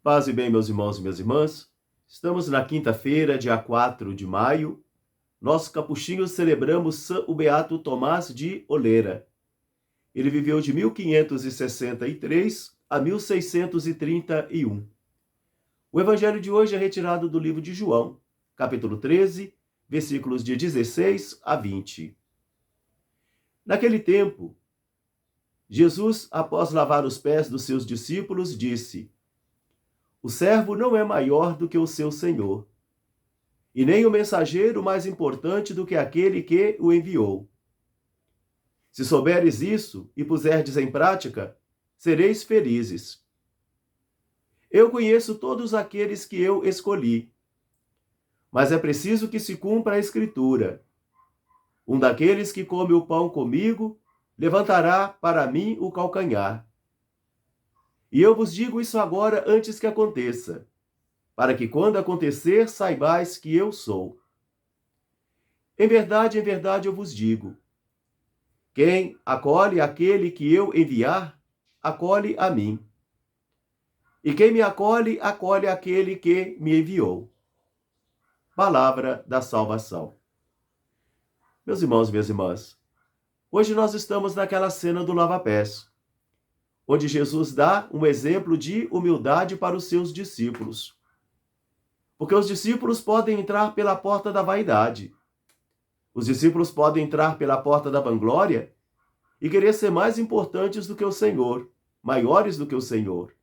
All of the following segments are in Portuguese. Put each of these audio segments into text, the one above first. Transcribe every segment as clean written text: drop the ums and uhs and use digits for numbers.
Paz e bem, meus irmãos e minhas irmãs. Estamos na quinta-feira, dia 4 de maio. Nós, capuchinhos, celebramos o Beato Tomás de Olera. Ele viveu de 1563 a 1631. O evangelho de hoje é retirado do livro de João, capítulo 13, versículos de 16 a 20. Naquele tempo, Jesus, após lavar os pés dos seus discípulos, disse: O servo não é maior do que o seu senhor, e nem o mensageiro mais importante do que aquele que o enviou. Se souberes isso e puserdes em prática, sereis felizes. Eu conheço todos aqueles que eu escolhi, mas é preciso que se cumpra a Escritura. Um daqueles que come o pão comigo levantará para mim o calcanhar. E eu vos digo isso agora antes que aconteça, para que quando acontecer saibais que eu sou. Em verdade eu vos digo: quem acolhe aquele que eu enviar, acolhe a mim. E quem me acolhe, acolhe aquele que me enviou. Palavra da salvação. Meus irmãos e minhas irmãs, hoje nós estamos naquela cena do lava-pés, onde Jesus dá um exemplo de humildade para os seus discípulos. Porque os discípulos podem entrar pela porta da vaidade. Os discípulos podem entrar pela porta da vanglória e querer ser mais importantes do que o Senhor, maiores do que o Senhor.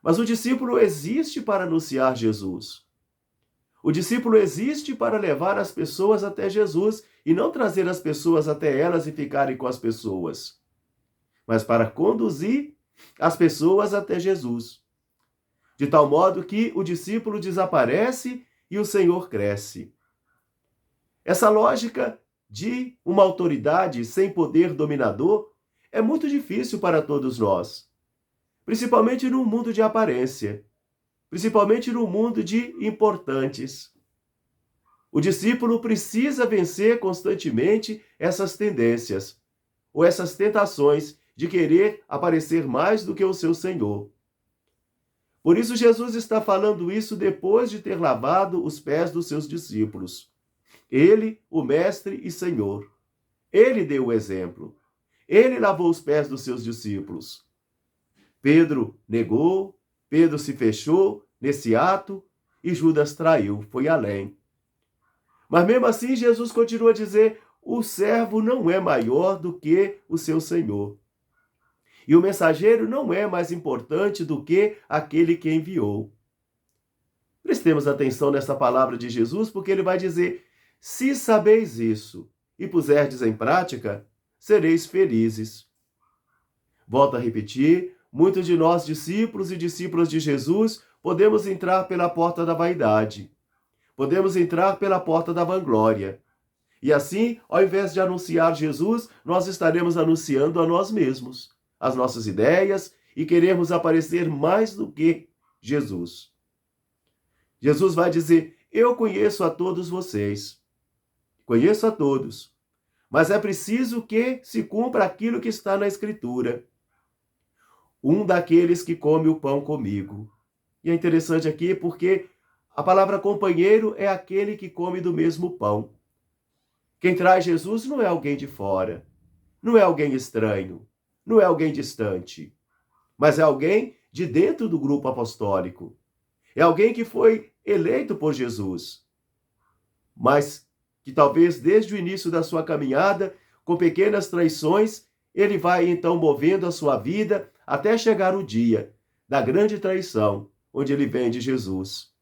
Mas o discípulo existe para anunciar Jesus. O discípulo existe para levar as pessoas até Jesus e não trazer as pessoas até elas e ficarem com as pessoas, mas para conduzir as pessoas até Jesus, de tal modo que o discípulo desaparece e o Senhor cresce. Essa lógica de uma autoridade sem poder dominador é muito difícil para todos nós, principalmente no mundo de aparência, principalmente no mundo de importantes. O discípulo precisa vencer constantemente essas tendências, ou essas tentações de querer aparecer mais do que o seu Senhor. Por isso Jesus está falando isso depois de ter lavado os pés dos seus discípulos. Ele, o mestre e Senhor. Ele deu o exemplo. Ele lavou os pés dos seus discípulos. Pedro negou, Pedro se fechou nesse ato e Judas traiu, foi além. Mas mesmo assim, Jesus continua a dizer: o servo não é maior do que o seu Senhor. E o mensageiro não é mais importante do que aquele que enviou. Prestemos atenção nessa palavra de Jesus, porque ele vai dizer: se sabeis isso e puserdes em prática, sereis felizes. Volto a repetir, muitos de nós, discípulos e discípulas de Jesus, podemos entrar pela porta da vaidade. Podemos entrar pela porta da vanglória. E assim, ao invés de anunciar Jesus, nós estaremos anunciando a nós mesmos, as nossas ideias, e queremos aparecer mais do que Jesus. Jesus vai dizer: eu conheço a todos vocês. Conheço a todos. Mas é preciso que se cumpra aquilo que está na Escritura. Um daqueles que come o pão comigo. E é interessante aqui porque a palavra companheiro é aquele que come do mesmo pão. Quem traz Jesus não é alguém de fora, não é alguém estranho, não é alguém distante, mas é alguém de dentro do grupo apostólico. É alguém que foi eleito por Jesus, mas que talvez desde o início da sua caminhada, com pequenas traições, ele vai então movendo a sua vida até chegar o dia da grande traição, onde ele vende Jesus.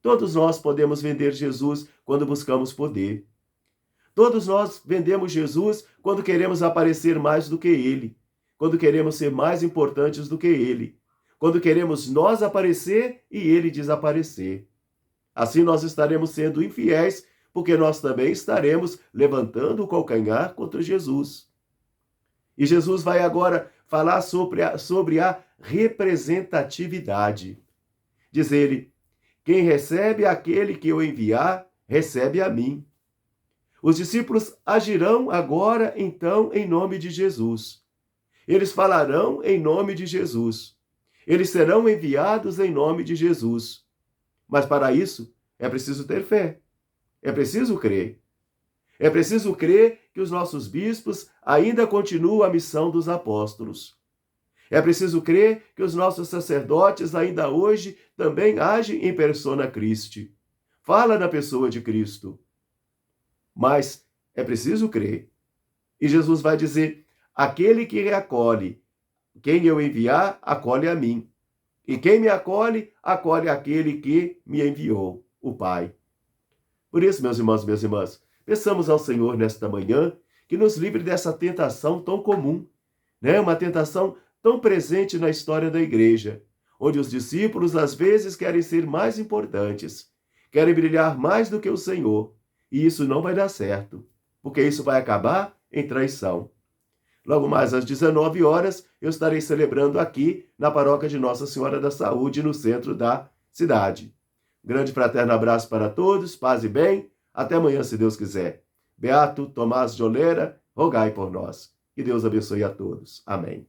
Todos nós podemos vender Jesus quando buscamos poder. Todos nós vendemos Jesus quando queremos aparecer mais do que ele, quando queremos ser mais importantes do que ele, quando queremos nós aparecer e ele desaparecer. Assim nós estaremos sendo infiéis, porque nós também estaremos levantando o calcanhar contra Jesus. E Jesus vai agora falar sobre a representatividade. Diz ele: quem recebe aquele que eu enviar, recebe a mim. Os discípulos agirão agora, então, em nome de Jesus. Eles falarão em nome de Jesus. Eles serão enviados em nome de Jesus. Mas para isso, é preciso ter fé. É preciso crer. É preciso crer que os nossos bispos ainda continuam a missão dos apóstolos. É preciso crer que os nossos sacerdotes ainda hoje também agem em persona Christi. Fala na pessoa de Cristo. Mas é preciso crer. E Jesus vai dizer: aquele que me acolhe, quem eu enviar, acolhe a mim. E quem me acolhe, acolhe aquele que me enviou, o Pai. Por isso, meus irmãos e minhas irmãs, peçamos ao Senhor nesta manhã que nos livre dessa tentação tão comum, né? Uma tentação tão presente na história da igreja, onde os discípulos às vezes querem ser mais importantes, querem brilhar mais do que o Senhor, e isso não vai dar certo, porque isso vai acabar em traição. Logo mais às 19 horas, eu estarei celebrando aqui na paróquia de Nossa Senhora da Saúde, no centro da cidade. Grande fraterno abraço para todos, paz e bem. Até amanhã, se Deus quiser. Beato Tomás de Oleira, rogai por nós. Que Deus abençoe a todos. Amém.